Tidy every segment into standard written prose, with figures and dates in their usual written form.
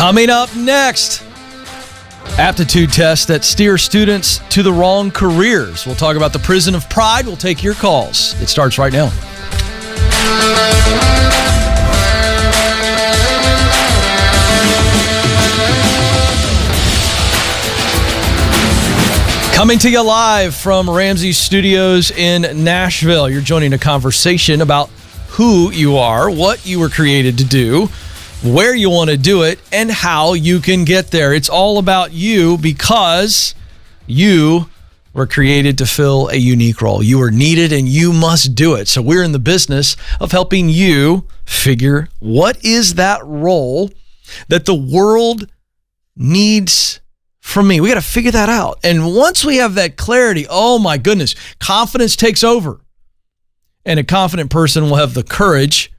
Coming up next, aptitude tests that steer students to the wrong careers. We'll talk about the prison of pride. We'll take your calls. It starts right now. Coming to you live from Ramsey Studios in Nashville. You're joining a conversation about who you are, what you were created to do, where you want to do it, and how you can get there. It's all about you because you were created to fill a unique role. You are needed and you must do it. So we're in the business of helping you figure what is that role that the world needs from me. We got to figure that out. And once we have that clarity, oh my goodness, confidence takes over. And a confident person will have the courage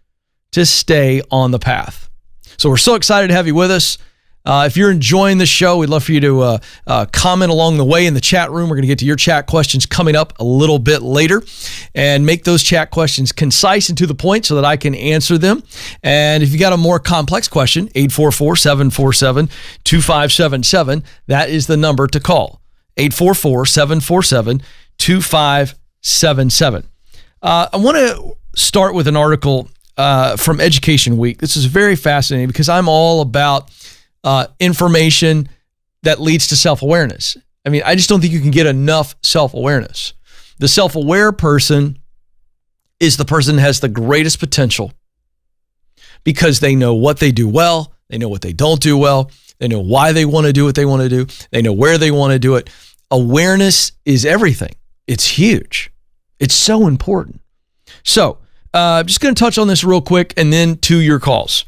to stay on the path. So we're so excited to have you with us. If you're enjoying the show, we'd love for you to comment along the way in the chat room. We're going to get to your chat questions coming up a little bit later and make those chat questions concise and to the point so that I can answer them. And if you got a more complex question, 844-747-2577, that is the number to call, 844-747-2577. I want to start with an article from Education Week. This is very fascinating because I'm all about information that leads to self-awareness. I mean, I just don't think you can get enough self-awareness. The self-aware person is the person that has the greatest potential because they know what they do well, they know what they don't do well, they know why they want to do what they want to do, they know where they want to do it. Awareness is everything. It's huge. It's so important. So, I'm just going to touch on this real quick and then to your calls.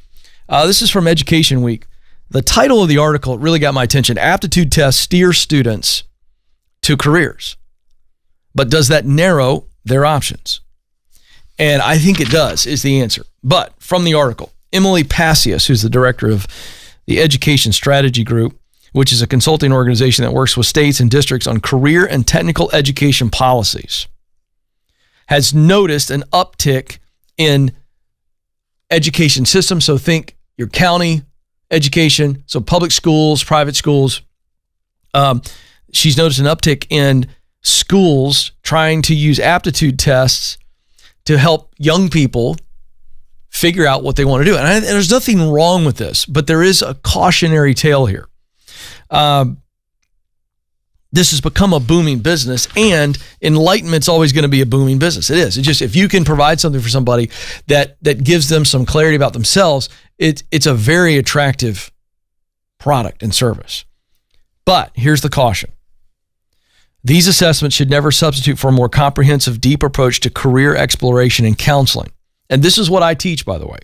This is from Education Week. The title of the article really got my attention. Aptitude tests steer students to careers. But does that narrow their options? And I think it does, is the answer. But from the article, Emily Passius, who's the director of the Education Strategy Group, which is a consulting organization that works with states and districts on career and technical education policies, has noticed an uptick in education systems. So think your county education, so public schools, private schools. She's noticed an uptick in schools trying to use aptitude tests to help young people figure out what they want to do. And there's nothing wrong with this, but there is a cautionary tale here. This has become a booming business, and enlightenment's always going to be a booming business. It is. It's just, if you can provide something for somebody that gives them some clarity about themselves, it's a very attractive product and service. But here's the caution. These assessments should never substitute for a more comprehensive, deep approach to career exploration and counseling. And this is what I teach, by the way.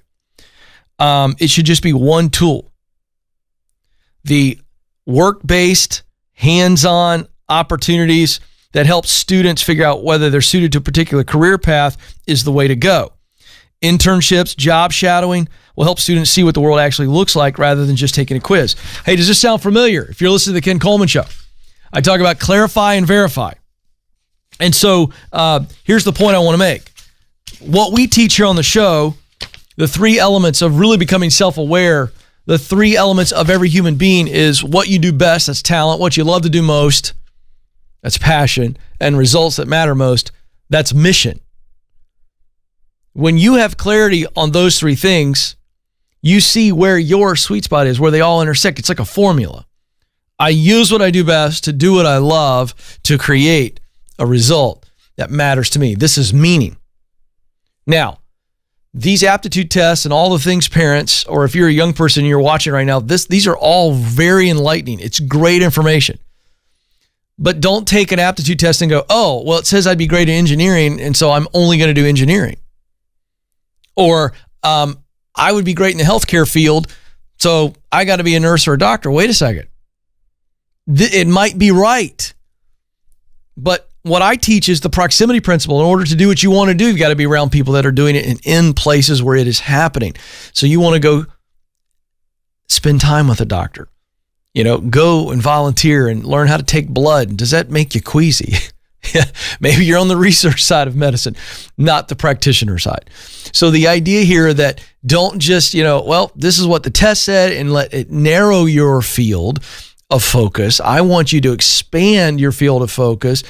It should just be one tool. The work-based, hands-on opportunities that help students figure out whether they're suited to a particular career path is the way to go. Internships, job shadowing will help students see what the world actually looks like rather than just taking a quiz. Hey, does this sound familiar? If you're listening to the Ken Coleman Show, I talk about clarify and verify. And so here's the point I want to make. What we teach here on the show, the three elements of really becoming self-aware, the three elements of every human being is what you do best, that's talent, what you love to do most, that's passion, and results that matter most, that's mission. When you have clarity on those three things, you see where your sweet spot is, where they all intersect. It's like a formula. I use what I do best to do what I love to create a result that matters to me. This is meaning. Now, these aptitude tests and all the things parents, or if you're a young person and you're watching right now, these are all very enlightening. It's great information. But don't take an aptitude test and go, oh, well, it says I'd be great at engineering, and so I'm only going to do engineering. Or I would be great in the healthcare field, so I got to be a nurse or a doctor. Wait a second. It might be right. But what I teach is the proximity principle. In order to do what you want to do, you've got to be around people that are doing it and in places where it is happening. So you want to go spend time with a doctor, go and volunteer and learn how to take blood. Does that make you queasy? Maybe you're on the research side of medicine, not the practitioner side. So the idea here that don't just, this is what the test said and let it narrow your field of focus. I want you to expand your field of focus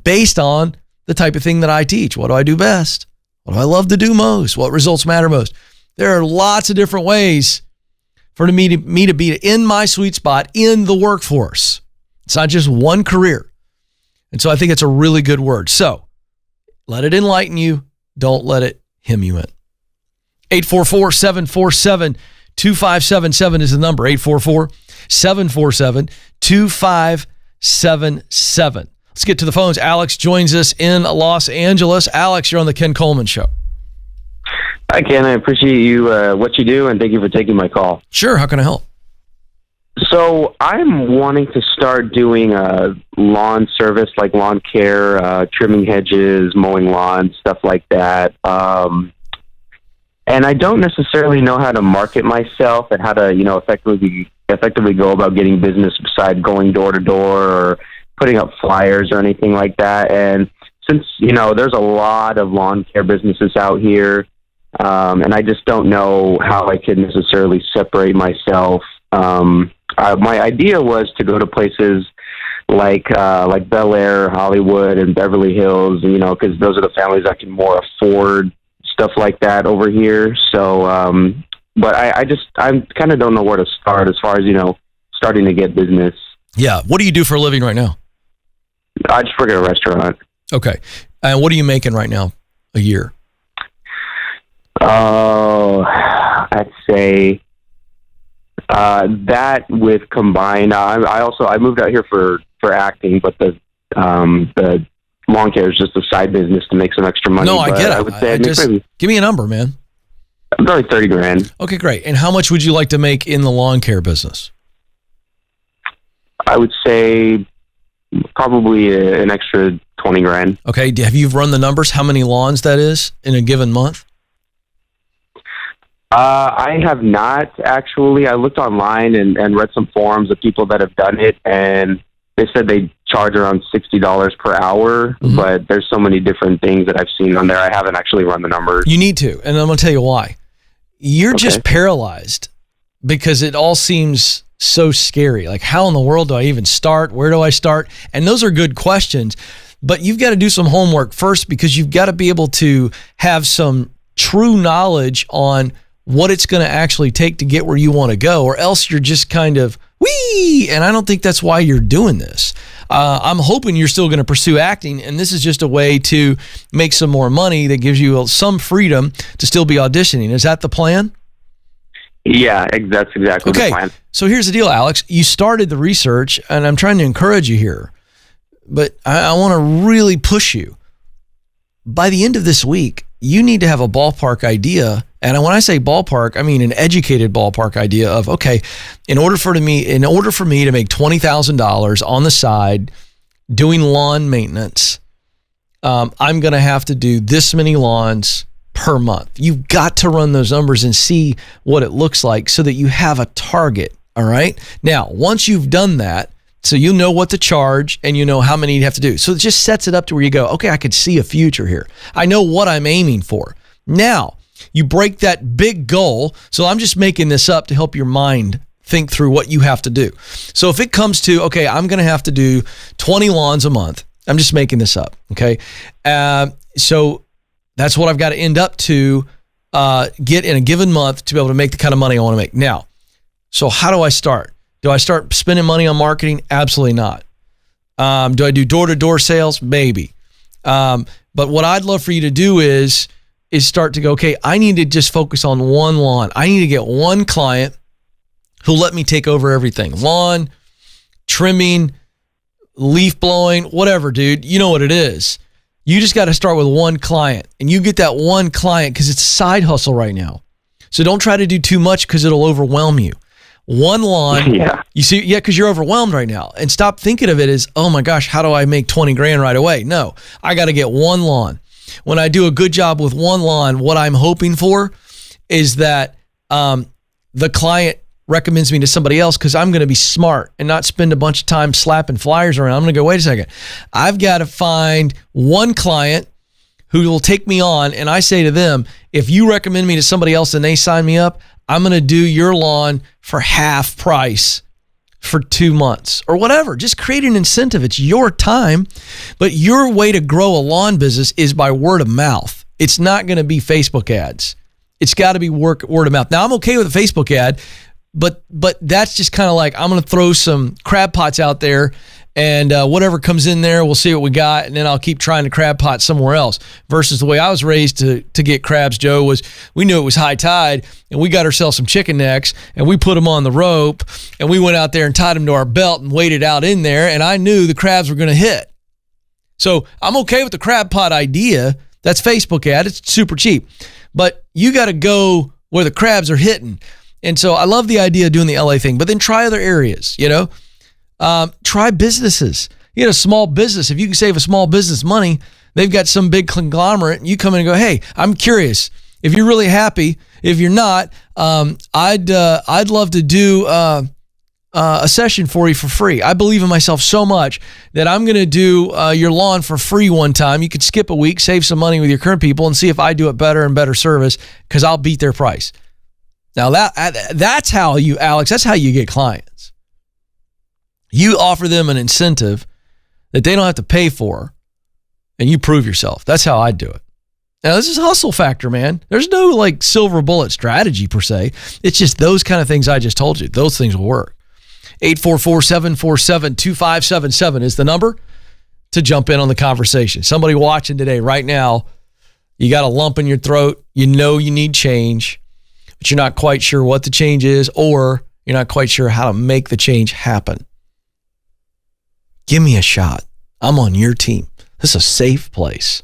based on the type of thing that I teach. What do I do best? What do I love to do most? What results matter most? There are lots of different ways for me to be in my sweet spot in the workforce. It's not just one career. And so I think it's a really good word. So let it enlighten you. Don't let it hem you in. 844-747-2577 is the number. 844-747-2577. Let's get to the phones. Alex joins us in Los Angeles. Alex, you're on the Ken Coleman Show. Hi, Ken. I appreciate you, what you do, and thank you for taking my call. Sure. How can I help? So I'm wanting to start doing lawn service, like lawn care, trimming hedges, mowing lawns, stuff like that. And I don't necessarily know how to market myself and how to, effectively go about getting business beside going door to door or putting up flyers or anything like that. And since, there's a lot of lawn care businesses out here, and I just don't know how I could necessarily separate myself. My idea was to go to places like Bel Air, Hollywood, and Beverly Hills, because those are the families that can more afford stuff like that over here. So, but I kind of don't know where to start as far as, starting to get business. Yeah. What do you do for a living right now? I just work at a restaurant. Okay. And what are you making right now a year? Oh, I'd say that with combined. I moved out here for acting, but the lawn care is just a side business to make some extra money. No, I get it. I would say give me a number, man. Probably $30,000. Okay, great. And how much would you like to make in the lawn care business? I would say probably an extra $20,000. Okay. Have you run the numbers? How many lawns that is in a given month? I have not, actually. I looked online and read some forums of people that have done it, and they said they charge around $60 per hour, but there's so many different things that I've seen on there. I haven't actually run the numbers. You need to, and I'm going to tell you why. You're just paralyzed because it all seems so scary. Like, how in the world do I even start? Where do I start? And those are good questions, but you've got to do some homework first because you've got to be able to have some true knowledge on what it's going to actually take to get where you want to go, or else you're just kind of, wee, and I don't think that's why you're doing this. I'm hoping you're still going to pursue acting, and this is just a way to make some more money that gives you some freedom to still be auditioning. Is that the plan? Yeah, that's exactly the plan. So here's the deal, Alex. You started the research, and I'm trying to encourage you here, but I want to really push you. By the end of this week, you need to have a ballpark idea. And when I say ballpark, I mean an educated ballpark idea of, okay, in order for me to make $20,000 on the side doing lawn maintenance, I'm going to have to do this many lawns per month. You've got to run those numbers and see what it looks like so that you have a target. All right. Now, once you've done that, so you know what to charge and you know how many you have to do. So it just sets it up to where you go, okay, I could see a future here. I know what I'm aiming for. Now, you break that big goal. So I'm just making this up to help your mind think through what you have to do. So if it comes to, okay, I'm going to have to do 20 lawns a month. I'm just making this up. Okay. So that's what I've got to end up to get in a given month to be able to make the kind of money I want to make. Now, so how do I start? Do I start spending money on marketing? Absolutely not. Do I do door-to-door sales? Maybe. But what I'd love for you to do is start to go, okay, I need to just focus on one lawn. I need to get one client who'll let me take over everything. Lawn, trimming, leaf blowing, whatever, dude. You know what it is. You just got to start with one client, and you get that one client because it's a side hustle right now. So don't try to do too much because it'll overwhelm you. One lawn, you see, because you're overwhelmed right now. And stop thinking of it as, oh my gosh, how do I make $20,000 right away? No, I got to get one lawn. When I do a good job with one lawn, what I'm hoping for is that the client recommends me to somebody else because I'm going to be smart and not spend a bunch of time slapping flyers around. I'm going to go, wait a second. I've got to find one client who will take me on, and I say to them, if you recommend me to somebody else and they sign me up, I'm going to do your lawn for half price for 2 months or whatever. Just create an incentive. It's your time, but your way to grow a lawn business is by word of mouth. It's not going to be Facebook ads. It's got to be word of mouth. Now, I'm okay with a Facebook ad, but that's just kind of like, I'm going to throw some crab pots out there and whatever comes in there, we'll see what we got, and then I'll keep trying to crab pot somewhere else. Versus the way I was raised to get crabs, Joe, was we knew it was high tide, and we got ourselves some chicken necks, and we put them on the rope, and we went out there and tied them to our belt and waited out in there, and I knew the crabs were going to hit. So I'm okay with the crab pot idea. That's Facebook ad. It's super cheap. But you got to go where the crabs are hitting. And so I love the idea of doing the LA thing, but then try other areas, try businesses. You get a small business. If you can save a small business money, they've got some big conglomerate, and you come in and go, hey, I'm curious. If you're really happy, if you're not, I'd love to do a session for you for free. I believe in myself so much that I'm going to do your lawn for free one time. You could skip a week, save some money with your current people, and see if I do it better and better service because I'll beat their price. Now that's how you, Alex, that's how you get clients. You offer them an incentive that they don't have to pay for, and you prove yourself. That's how I do it. Now, this is hustle factor, man. There's no like silver bullet strategy per se. It's just those kind of things I just told you. Those things will work. 844-747-2577 is the number to jump in on the conversation. Somebody watching today, right now, you got a lump in your throat. You know you need change, but you're not quite sure what the change is, or you're not quite sure how to make the change happen. Give me a shot. I'm on your team. This is a safe place,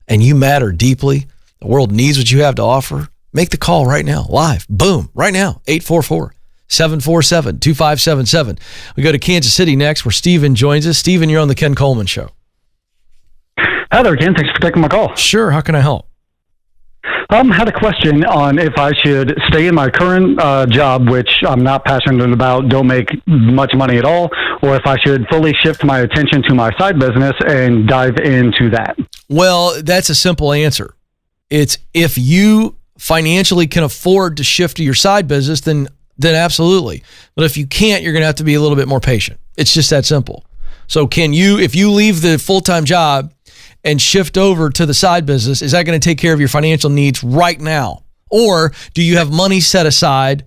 and you matter deeply. The world needs what you have to offer. Make the call right now, live. Boom, right now, 844-747-2577. We go to Kansas City next, where Steven joins us. Steven, you're on the Ken Coleman Show. Hi there, Ken. Thanks for taking my call. Sure. How can I help? Had a question on if I should stay in my current job, which I'm not passionate about, don't make much money at all, or if I should fully shift my attention to my side business and dive into that. Well, that's a simple answer. It's if you financially can afford to shift to your side business, then absolutely. But if you can't, you're going to have to be a little bit more patient. It's just that simple. So if you leave the full-time job and shift over to the side business, is that going to take care of your financial needs right now? Or do you have money set aside?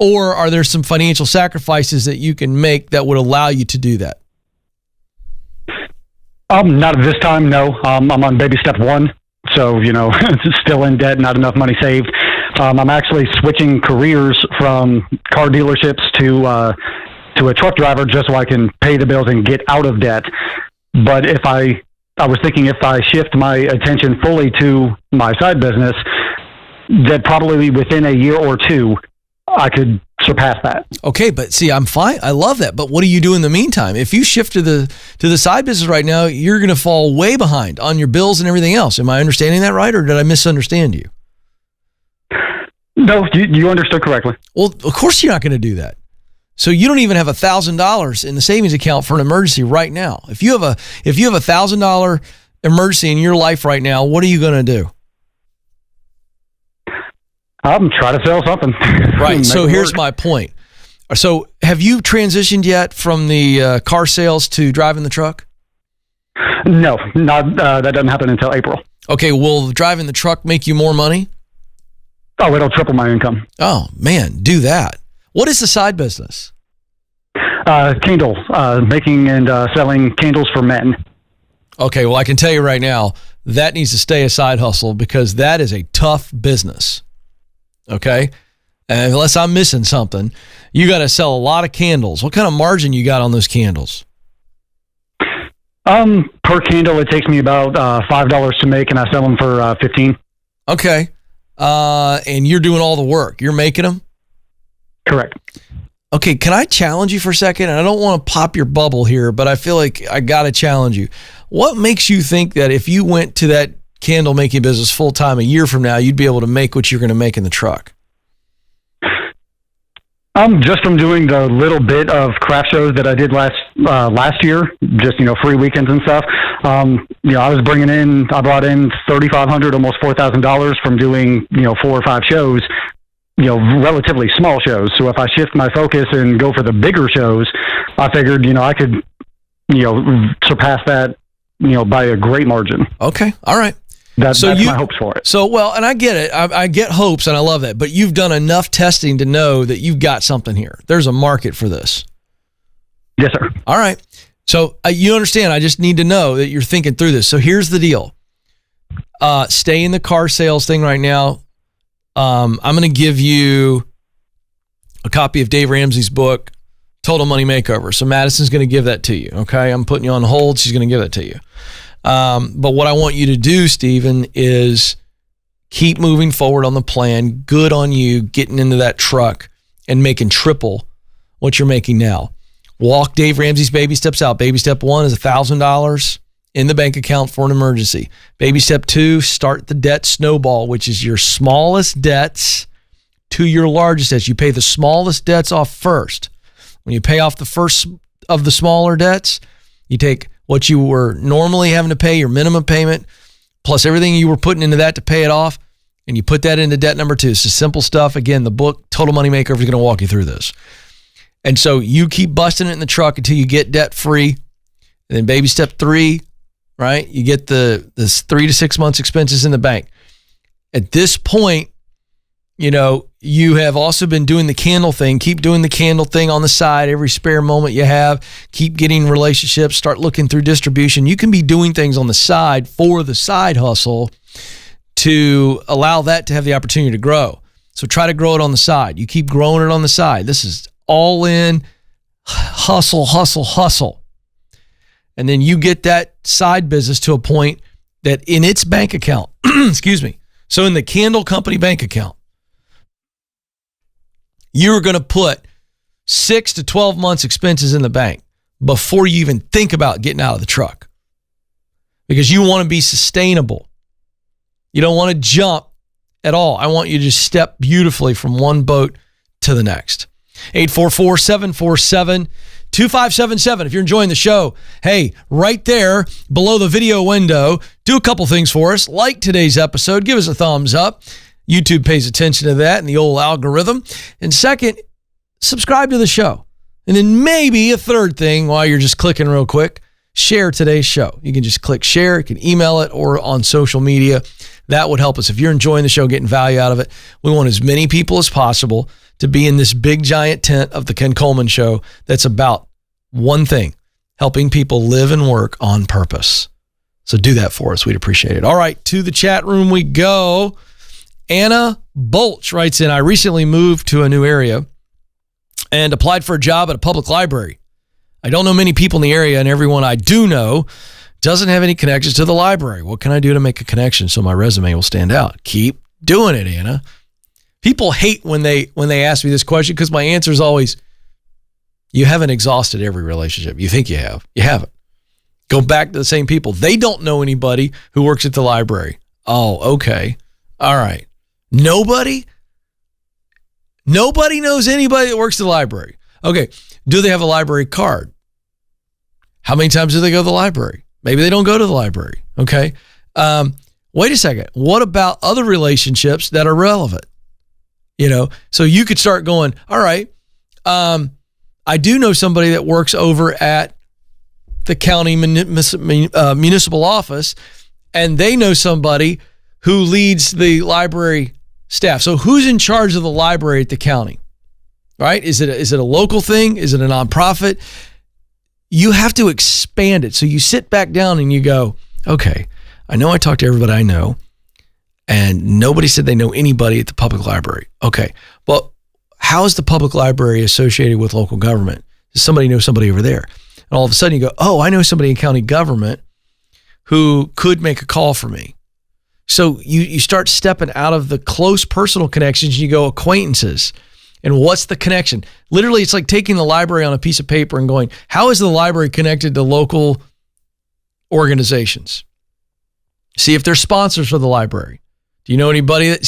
Or are there some financial sacrifices that you can make that would allow you to do that? Not at this time, no. I'm on baby step one. So, still in debt, not enough money saved. I'm actually switching careers from car dealerships to a truck driver just so I can pay the bills and get out of debt. But I was thinking if I shift my attention fully to my side business, that probably within a year or two, I could surpass that. Okay, but see, I'm fine. I love that. But what do you do in the meantime? If you shift to the side business right now, you're going to fall way behind on your bills and everything else. Am I understanding that right, or did I misunderstand you? No, you understood correctly. Well, of course you're not going to do that. So you don't even have $1,000 in the savings account for an emergency right now. If you have a $1,000 emergency in your life right now, what are you going to do? I'm trying to sell something. Right. So here's my point. So have you transitioned yet from the car sales to driving the truck? No, not that doesn't happen until April. Okay. Will driving the truck make you more money? Oh, it'll triple my income. Oh man, do that. What is the side business? Candles, making and selling candles for men. Okay, well, I can tell you right now, that needs to stay a side hustle because that is a tough business. Okay? And unless I'm missing something, you got to sell a lot of candles. What kind of margin you got on those candles? Per candle, it takes me about $5 to make, and I sell them for $15. Okay. And you're doing all the work. You're making them? Correct. Okay, can I challenge you for a second? And I don't want to pop your bubble here, but I feel like I got to challenge you. What makes you think that if you went to that candle making business full time a year from now, you'd be able to make what you're going to make in the truck? Just from doing the little bit of craft shows that I did last year, just, free weekends and stuff. I brought in $3,500, almost $4,000 from doing, 4 or 5 shows, relatively small shows. So if I shift my focus and go for the bigger shows, I figured, I could, surpass that, by a great margin. Okay. All right. That's my hopes for it. So, well, and I get it. I get hopes, and I love that. But you've done enough testing to know that you've got something here. There's a market for this. Yes, sir. All right. So you understand. I just need to know that you're thinking through this. So here's the deal. Stay in the car sales thing right now. I'm going to give you a copy of Dave Ramsey's book, Total Money Makeover. So Madison's going to give that to you. Okay. I'm putting you on hold. She's going to give that to you. But what I want you to do, Stephen, is keep moving forward on the plan. Good on you getting into that truck and making triple what you're making now. Walk Dave Ramsey's baby steps out. Baby step 1 is $1,000 in the bank account for an emergency. Baby step 2, start the debt snowball, which is your smallest debts to your largest debts. You pay the smallest debts off first. When you pay off the first of the smaller debts, you take what you were normally having to pay, your minimum payment, plus everything you were putting into that to pay it off, and you put that into debt number 2. It's just simple stuff. Again, the book, Total Money Makeover, is going to walk you through this. And so you keep busting it in the truck until you get debt free. And then baby step 3, right? You get this 3 to 6 months expenses in the bank. At this point, you have also been doing the candle thing. Keep doing the candle thing on the side every spare moment you have. Keep getting relationships. Start looking through distribution. You can be doing things on the side for the side hustle to allow that to have the opportunity to grow. So try to grow it on the side. You keep growing it on the side. This is all in hustle, hustle, hustle. And then you get that side business to a point that in its bank account, excuse me, so in the candle company bank account, you're going to put 6 to 12 months expenses in the bank before you even think about getting out of the truck, because you want to be sustainable. You don't want to jump at all. I want you to just step beautifully from one boat to the next. 844-747-2577. If you're enjoying the show, hey, right there below the video window, do a couple things for us. Like today's episode, give us a thumbs up. YouTube pays attention to that and the old algorithm. And second, subscribe to the show. And then maybe a third thing while you're just clicking real quick, share today's show. You can just click share. You can email it or on social media. That would help us. If you're enjoying the show, getting value out of it, we want as many people as possible to be in this big giant tent of the Ken Coleman Show that's about one thing, helping people live and work on purpose. So do that for us. We'd appreciate it. All right, to the chat room we go. Anna Bolch writes in, I recently moved to a new area and applied for a job at a public library. I don't know many people in the area, and everyone I do know doesn't have any connections to the library. What can I do to make a connection so my resume will stand out? Keep doing it, Anna. People hate when they ask me this question because my answer is always, you haven't exhausted every relationship. You think you have. You haven't. Go back to the same people. They don't know anybody who works at the library. Oh, okay. All right. Nobody knows anybody that works at the library. Okay. Do they have a library card? How many times do they go to the library? Maybe they don't go to the library. Okay. Wait a second. What about other relationships that are relevant? So you could start going, all right, I do know somebody that works over at the county municipal office, and they know somebody who leads the library staff. So who's in charge of the library at the county, right? Is it a local thing? Is it a nonprofit? You have to expand it. So you sit back down and you go, okay, I know I talked to everybody I know, and nobody said they know anybody at the public library. Okay, well, how is the public library associated with local government? Does somebody know somebody over there? And all of a sudden you go, oh, I know somebody in county government who could make a call for me. So you start stepping out of the close personal connections and you go acquaintances. And what's the connection? Literally, it's like taking the library on a piece of paper and going, how is the library connected to local organizations? See if they're sponsors for the library. Do you know anybody that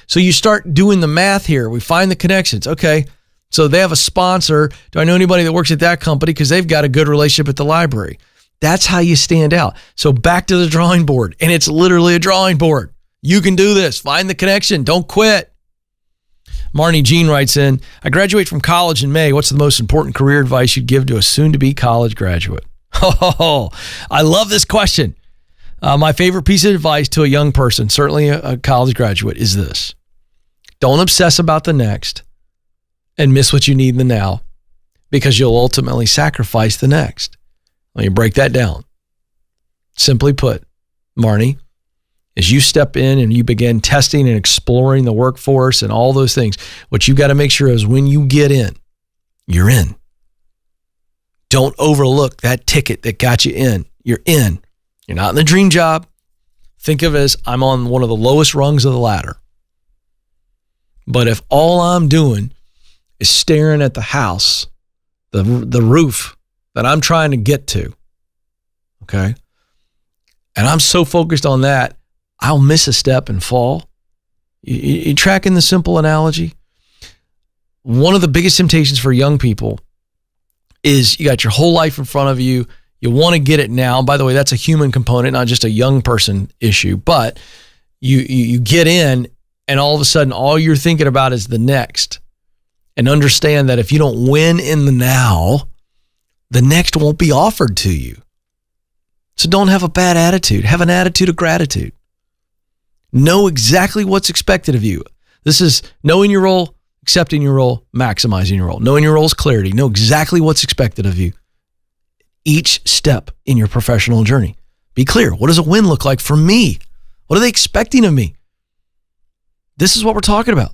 so you start doing the math here. We find the connections. Okay, So they have a sponsor. Do I know anybody that works at that company? Because they've got a good relationship at the library. That's how you stand out. So back to the drawing board. And it's literally a drawing board. You can do this. Find the connection. Don't quit. Marnie Jean writes in, I graduate from college in May. What's the most important career advice you'd give to a soon-to-be college graduate? Oh, I love this question. My favorite piece of advice to a young person, certainly a college graduate, is this. Don't obsess about the next and miss what you need in the now, because you'll ultimately sacrifice the next. Let me break that down. Simply put, Marnie, as you step in and you begin testing and exploring the workforce and all those things, what you got to make sure is when you get in, you're in. Don't overlook that ticket that got you in. You're in. You're not in the dream job. Think of it as I'm on one of the lowest rungs of the ladder. But if all I'm doing is staring at the house, the roof that I'm trying to get to, okay, and I'm so focused on that, I'll miss a step and fall. You tracking the simple analogy? One of the biggest temptations for young people is you got your whole life in front of you. You want to get it now. By the way, that's a human component, not just a young person issue. But you get in, and all of a sudden, all you're thinking about is the next. And understand that if you don't win in the now, the next won't be offered to you. So don't have a bad attitude. Have an attitude of gratitude. Know exactly what's expected of you. This is knowing your role, accepting your role, maximizing your role. Knowing your role is clarity. Know exactly what's expected of you. Each step in your professional journey. Be clear. What does a win look like for me? What are they expecting of me? This is what we're talking about.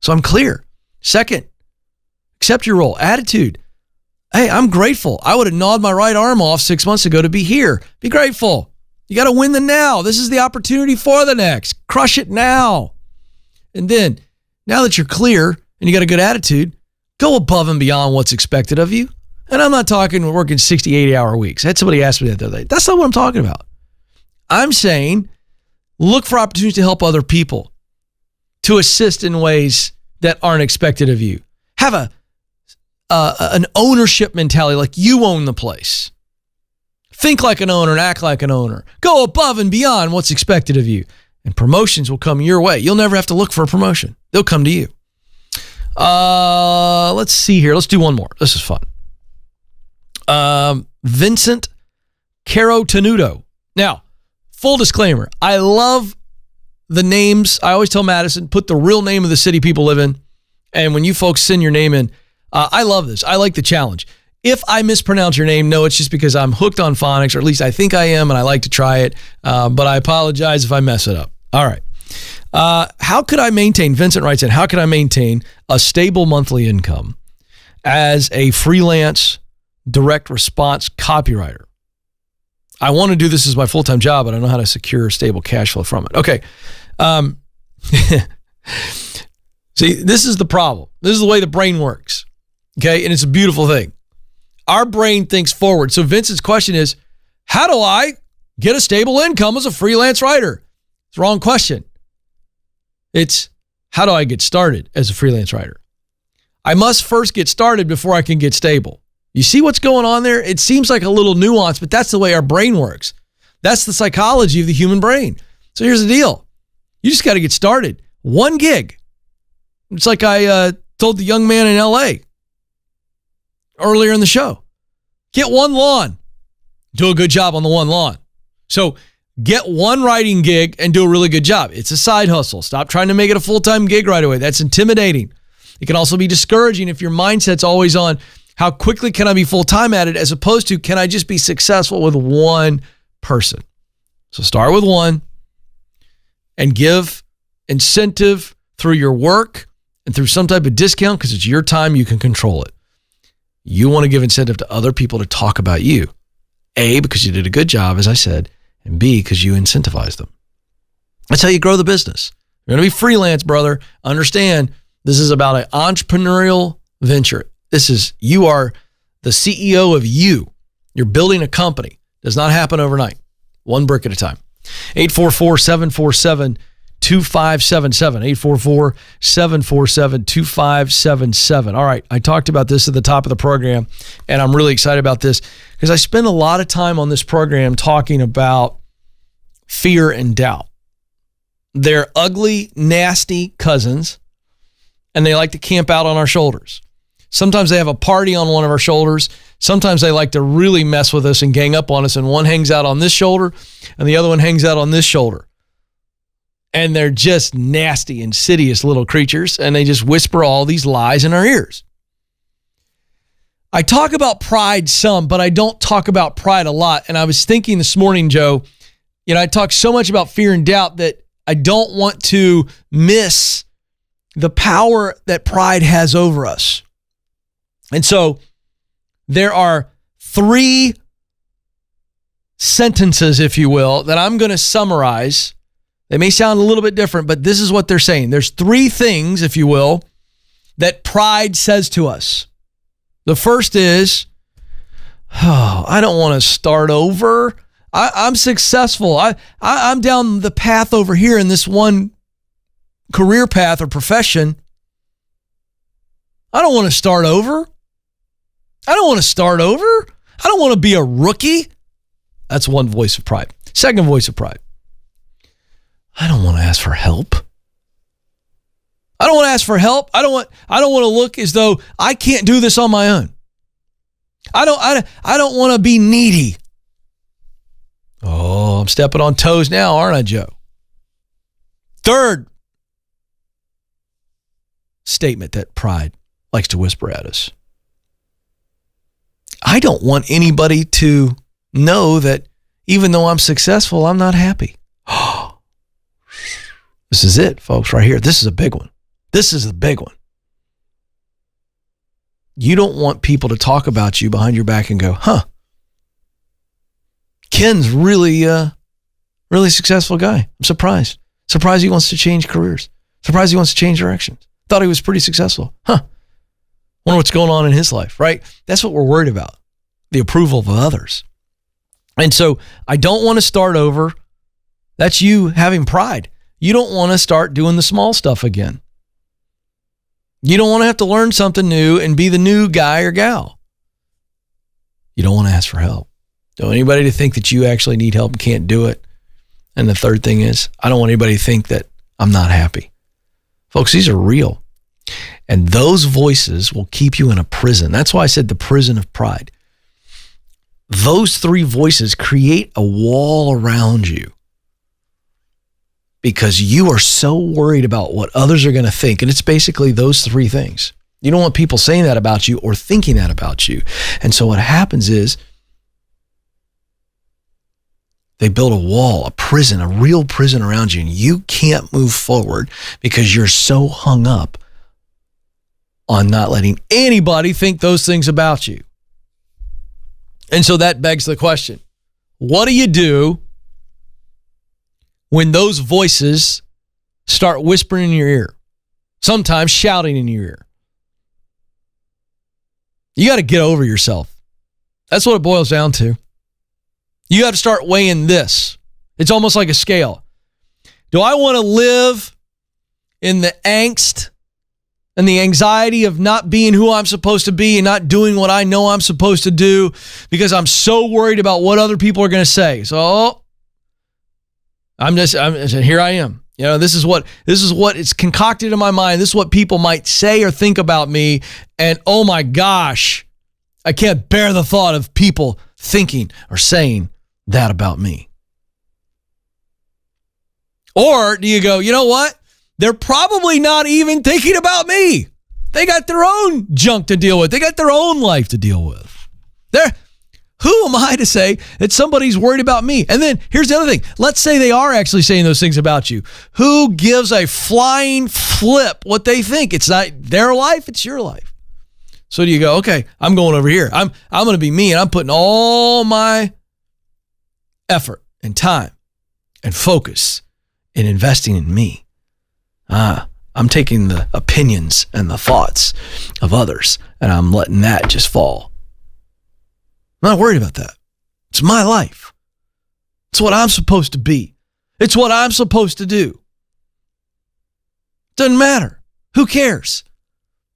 So I'm clear. Second, accept your role. Attitude. Hey, I'm grateful. I would have gnawed my right arm off 6 months ago to be here. Be grateful. You got to win the now. This is the opportunity for the next. Crush it now. And then, now that you're clear and you got a good attitude, go above and beyond what's expected of you. And I'm not talking working 60, 80-hour weeks. I had somebody ask me that the other day. That's not what I'm talking about. I'm saying look for opportunities to help other people, to assist in ways that aren't expected of you. Have an ownership mentality, like you own the place. Think like an owner and act like an owner. Go above and beyond what's expected of you. And promotions will come your way. You'll never have to look for a promotion. They'll come to you. Let's see here. Let's do one more. This is fun. Vincent Carotenuto. Now, full disclaimer, I love the names. I always tell Madison, put the real name of the city people live in. And when you folks send your name in, I love this. I like the challenge. If I mispronounce your name, no, it's just because I'm hooked on phonics, or at least I think I am, and I like to try it. But I apologize if I mess it up. All right. How could I maintain, Vincent writes in, how could I maintain a stable monthly income as a freelance direct response copywriter? I want to do this as my full-time job, but I don't know how to secure stable cash flow from it. Okay. See, this is the problem. This is the way the brain works. Okay. And it's a beautiful thing. Our brain thinks forward. So Vincent's question is, how do I get a stable income as a freelance writer? It's the wrong question. It's, how do I get started as a freelance writer? I must first get started before I can get stable. You see what's going on there? It seems like a little nuance, but that's the way our brain works. That's the psychology of the human brain. So here's the deal. You just got to get started. One gig. It's like I told the young man in LA earlier in the show. Get one lawn. Do a good job on the one lawn. So get one writing gig and do a really good job. It's a side hustle. Stop trying to make it a full-time gig right away. That's intimidating. It can also be discouraging if your mindset's always on how quickly can I be full-time at it, as opposed to can I just be successful with one person. So start with one and give incentive through your work and through some type of discount, because it's your time. You can control it. You want to give incentive to other people to talk about you. A, because you did a good job, as I said, and B, because you incentivize them. That's how you grow the business. You're going to be freelance, brother. Understand, this is about an entrepreneurial venture. This is, you are the CEO of you. You're building a company. Does not happen overnight. One brick at a time. 844-747-2414. 2577, 844-747-2577. All right, I talked about this at the top of the program, and I'm really excited about this because I spend a lot of time on this program talking about fear and doubt. They're ugly, nasty cousins, and they like to camp out on our shoulders. Sometimes they have a party on one of our shoulders. Sometimes they like to really mess with us and gang up on us, and one hangs out on this shoulder, and the other one hangs out on this shoulder. And they're just nasty, insidious little creatures, and they just whisper all these lies in our ears. I talk about pride some, but I don't talk about pride a lot. And I was thinking this morning, Joe, I talk so much about fear and doubt that I don't want to miss the power that pride has over us. And so there are 3 sentences, if you will, that I'm going to summarize. They may sound a little bit different, but this is what they're saying. There's 3 things, if you will, that pride says to us. The first is, I don't want to start over. I'm successful. I'm down the path over here in this one career path or profession. I don't want to start over. I don't want to start over. I don't want to be a rookie. That's one voice of pride. Second voice of pride. I don't want to ask for help. I don't want to ask for help. I don't want to look as though I can't do this on my own. I don't want to be needy. Oh, I'm stepping on toes now, aren't I, Joe? Third statement that pride likes to whisper at us. I don't want anybody to know that even though I'm successful, I'm not happy. This is it, folks, right here. This is a big one. This is the big one. You don't want people to talk about you behind your back and go, Ken's really successful guy. I'm surprised. Surprised he wants to change careers. Surprised he wants to change directions. Thought he was pretty successful. Wonder what's going on in his life, right? That's what we're worried about, the approval of others. And so I don't want to start over. That's you having pride. You don't want to start doing the small stuff again. You don't want to have to learn something new and be the new guy or gal. You don't want to ask for help. Don't want anybody to think that you actually need help and can't do it. And the third thing is, I don't want anybody to think that I'm not happy. Folks, these are real. And those voices will keep you in a prison. That's why I said the prison of pride. Those 3 voices create a wall around you because you are so worried about what others are going to think. And it's basically those 3 things. You don't want people saying that about you or thinking that about you. And so what happens is they build a wall, a prison, a real prison around you, and you can't move forward because you're so hung up on not letting anybody think those things about you. And so that begs the question, what do you do when those voices start whispering in your ear, sometimes shouting in your ear? You got to get over yourself. That's what it boils down to. You got to start weighing this. It's almost like a scale. Do I want to live in the angst and the anxiety of not being who I'm supposed to be and not doing what I know I'm supposed to do because I'm so worried about what other people are going to say? So here I am. This is what is concocted in my mind. This is what people might say or think about me. And oh my gosh, I can't bear the thought of people thinking or saying that about me. Or do you go, you know what? They're probably not even thinking about me. They got their own junk to deal with. They got their own life to deal with. Who am I to say that somebody's worried about me? And then here's the other thing. Let's say they are actually saying those things about you. Who gives a flying flip what they think? It's not their life, it's your life. So do you go, okay, I'm going over here. I'm going to be me, and I'm putting all my effort and time and focus in investing in me. I'm taking the opinions and the thoughts of others, and I'm letting that just fall. I'm not worried about that. It's my life. It's what I'm supposed to be. It's what I'm supposed to do. Doesn't matter. Who cares?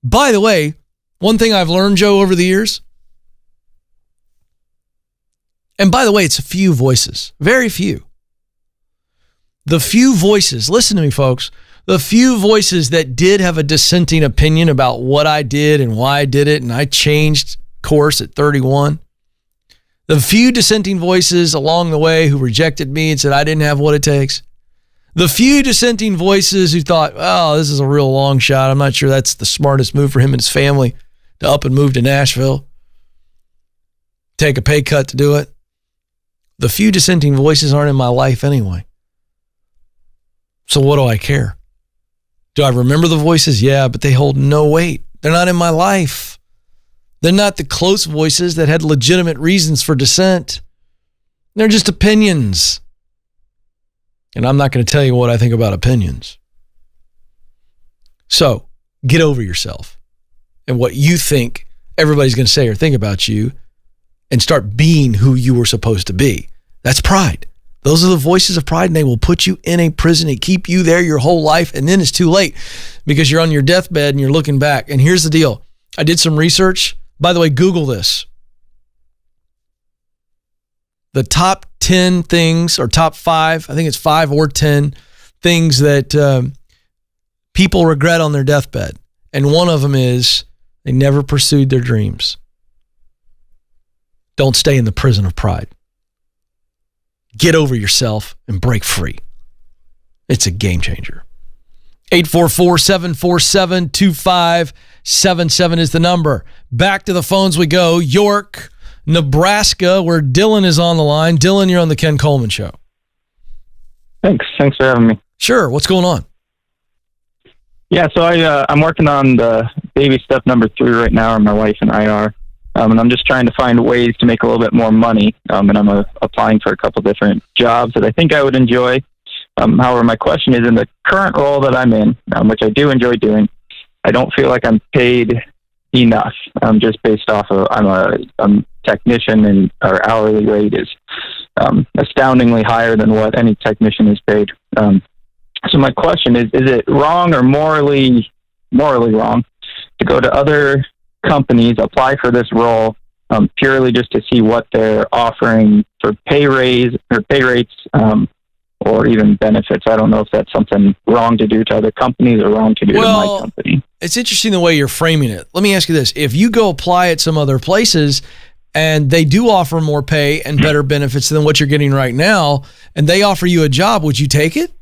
By the way, one thing I've learned, Joe, over the years, and by the way, it's a few voices, very few. The few voices, listen to me, folks, the few voices that did have a dissenting opinion about what I did and why I did it, and I changed course at 31, the few dissenting voices along the way who rejected me and said I didn't have what it takes, the few dissenting voices who thought, oh, this is a real long shot, I'm not sure that's the smartest move for him and his family to up and move to Nashville, take a pay cut to do it. The few dissenting voices aren't in my life anyway. So what do I care? Do I remember the voices? Yeah, but they hold no weight. They're not in my life. They're not the close voices that had legitimate reasons for dissent. They're just opinions. And I'm not going to tell you what I think about opinions. So get over yourself and what you think everybody's going to say or think about you, and start being who you were supposed to be. That's pride. Those are the voices of pride, and they will put you in a prison and keep you there your whole life. And then it's too late because you're on your deathbed and you're looking back. And here's the deal. I did some research. By the way, Google this. The top 10 things, or top 5, I think it's 5 or 10 things that people regret on their deathbed. And one of them is they never pursued their dreams. Don't stay in the prison of pride. Get over yourself and break free. It's a game changer. 844-747-2577 is the number. Back to the phones we go. York, Nebraska, where Dylan is on the line. Dylan, you're on the Ken Coleman Show. Thanks for having me. Sure. What's going on? Yeah, so I'm working on the baby step number 3 right now, or my wife and I are. And I'm just trying to find ways to make a little bit more money. And I'm applying for a couple different jobs that I think I would enjoy. However, my question is, in the current role that I'm in, which I do enjoy doing, I don't feel like I'm paid enough. Just based off of I'm a technician, and our hourly rate is astoundingly higher than what any technician is paid. So my question is it wrong or morally wrong to go to other companies, apply for this role purely just to see what they're offering for pay raise or pay rates, or even benefits? I don't know if that's something wrong to do to other companies or wrong to do to my company. It's interesting the way you're framing it. Let me ask you this. If you go apply at some other places and they do offer more pay and better benefits than what you're getting right now, and they offer you a job, would you take it?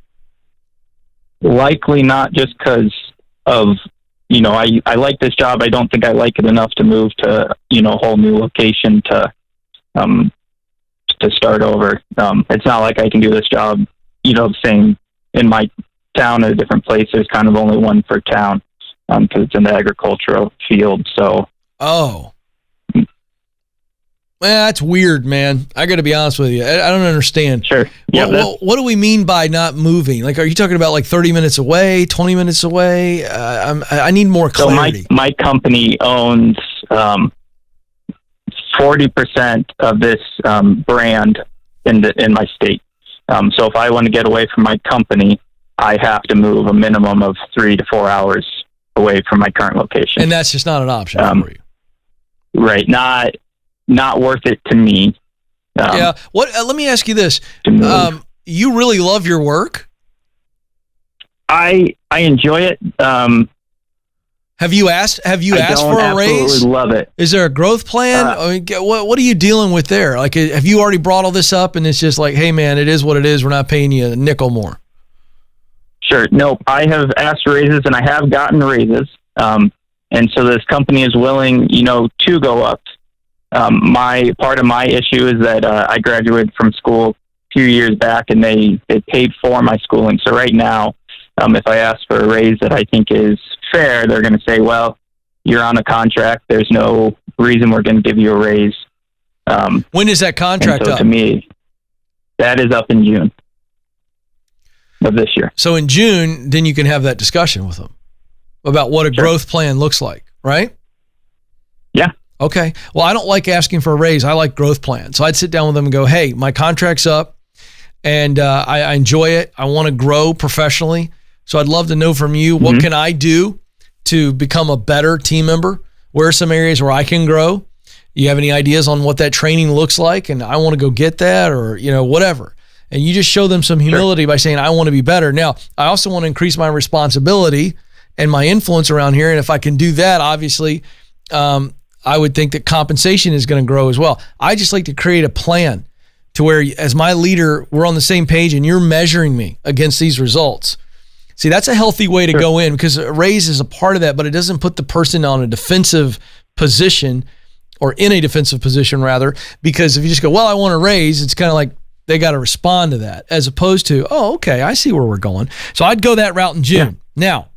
Likely not, just because of, I like this job. I don't think I like it enough to move to, a whole new location to start over. It's not like I can do this job, the same in my town at a different place. There's kind of only one per town because it's in the agricultural field. So. Oh. Well, that's weird, man. I got to be honest with you. I don't understand. Sure. Yeah. What do we mean by not moving? Like, are you talking about like 30 minutes away, 20 minutes away? I need more clarity. So my company owns 40% of this brand in my state. So if I want to get away from my company, I have to move a minimum of 3 to 4 hours away from my current location. And that's just not an option for you. Right. Not worth it to me. Yeah. Let me ask you this. You really love your work? I enjoy it. Have you asked for a raise? I absolutely love it. Is there a growth plan? What are you dealing with there? Like, have you already brought all this up and it's just like, hey man, it is what it is. We're not paying you a nickel more. Sure. Nope. I have asked for raises and I have gotten raises. And so this company is willing, to go up. My part of my issue is that I graduated from school a few years back and they paid for my schooling. So right now, if I ask for a raise that I think is fair, they're going to say, well, you're on a contract. There's no reason we're going to give you a raise. When is that contract up? To me, that is up in June of this year. So in June, then you can have that discussion with them about what a growth plan looks like, right? Yeah. Okay. Well, I don't like asking for a raise. I like growth plans. So I'd sit down with them and go, hey, my contract's up and I enjoy it. I want to grow professionally. So I'd love to know from you, what can I do to become a better team member? Where are some areas where I can grow? You have any ideas on what that training looks like? And I want to go get that, or, whatever. And you just show them some humility by saying, I want to be better. Now, I also want to increase my responsibility and my influence around here. And if I can do that, obviously, I would think that compensation is going to grow as well. I just like to create a plan to where, as my leader, we're on the same page and you're measuring me against these results. See, that's a healthy way to go in, because a raise is a part of that, but it doesn't put the person on a defensive position, or in a defensive position rather, because if you just go, well, I want a raise, it's kind of like they got to respond to that, as opposed to, oh, okay, I see where we're going. So I'd go that route in June. Yeah. Now,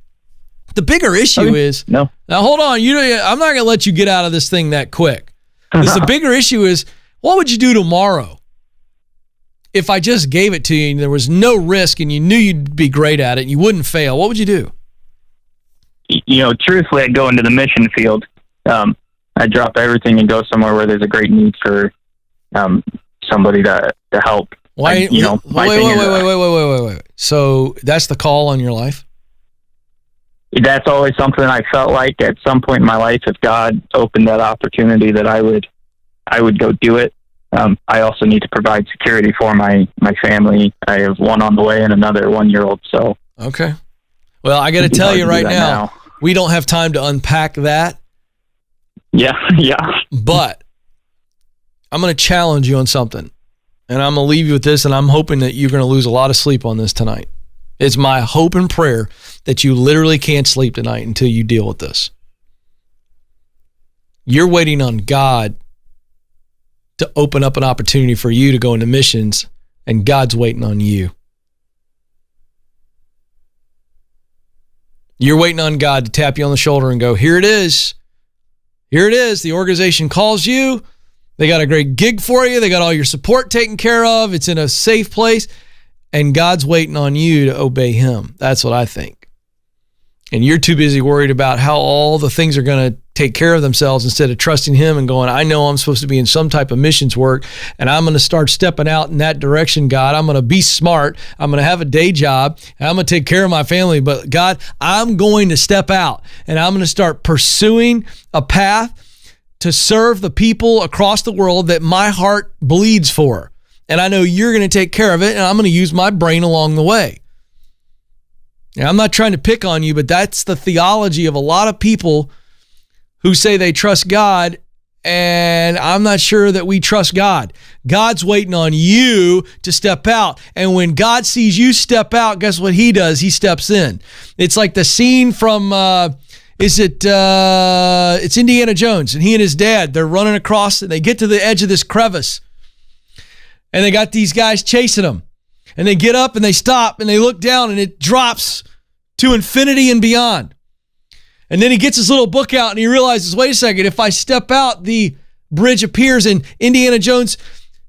the bigger issue is, now hold on, I'm not going to let you get out of this thing that quick. Because the bigger issue is, what would you do tomorrow if I just gave it to you and there was no risk and you knew you'd be great at it and you wouldn't fail? What would you do? Truthfully, I'd go into the mission field. I'd drop everything and go somewhere where there's a great need for somebody to help. Why? Wait. So that's the call on your life? That's always something I felt like at some point in my life, if God opened that opportunity, that I would go do it. I also need to provide security for my family. I have one on the way and another 1-year-old. So okay. Well, I got to tell you right now, we don't have time to unpack that. Yeah. But I'm going to challenge you on something, and I'm going to leave you with this, and I'm hoping that you're going to lose a lot of sleep on this tonight. It's my hope and prayer that you literally can't sleep tonight until you deal with this. You're waiting on God to open up an opportunity for you to go into missions, and God's waiting on you. You're waiting on God to tap you on the shoulder and go, here it is. Here it is. The organization calls you. They got a great gig for you. They got all your support taken care of. It's in a safe place. And God's waiting on you to obey him. That's what I think. And you're too busy worried about how all the things are going to take care of themselves instead of trusting him and going, I know I'm supposed to be in some type of missions work, and I'm going to start stepping out in that direction, God. I'm going to be smart. I'm going to have a day job, and I'm going to take care of my family. But God, I'm going to step out, and I'm going to start pursuing a path to serve the people across the world that my heart bleeds for. And I know you're going to take care of it, and I'm going to use my brain along the way. And I'm not trying to pick on you, but that's the theology of a lot of people who say they trust God, and I'm not sure that we trust God. God's waiting on you to step out. And when God sees you step out, guess what he does? He steps in. It's like the scene from, it's Indiana Jones, and he and his dad, they're running across, and they get to the edge of this crevice. And they got these guys chasing them. And they get up and they stop and they look down and it drops to infinity and beyond. And then he gets his little book out and he realizes, wait a second, if I step out, the bridge appears, and Indiana Jones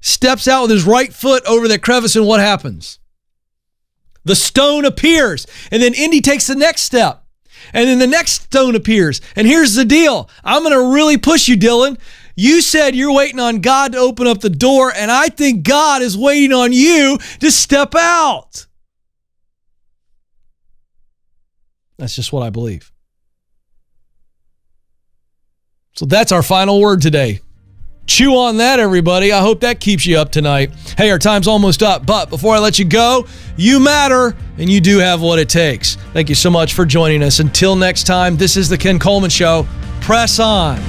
steps out with his right foot over the crevice, and what happens? The stone appears. And then Indy takes the next step. And then the next stone appears. And here's the deal. I'm going to really push you, Dylan. You said you're waiting on God to open up the door, and I think God is waiting on you to step out. That's just what I believe. So that's our final word today. Chew on that, everybody. I hope that keeps you up tonight. Hey, our time's almost up, but before I let you go, you matter, and you do have what it takes. Thank you so much for joining us. Until next time, this is the Ken Coleman Show. Press on.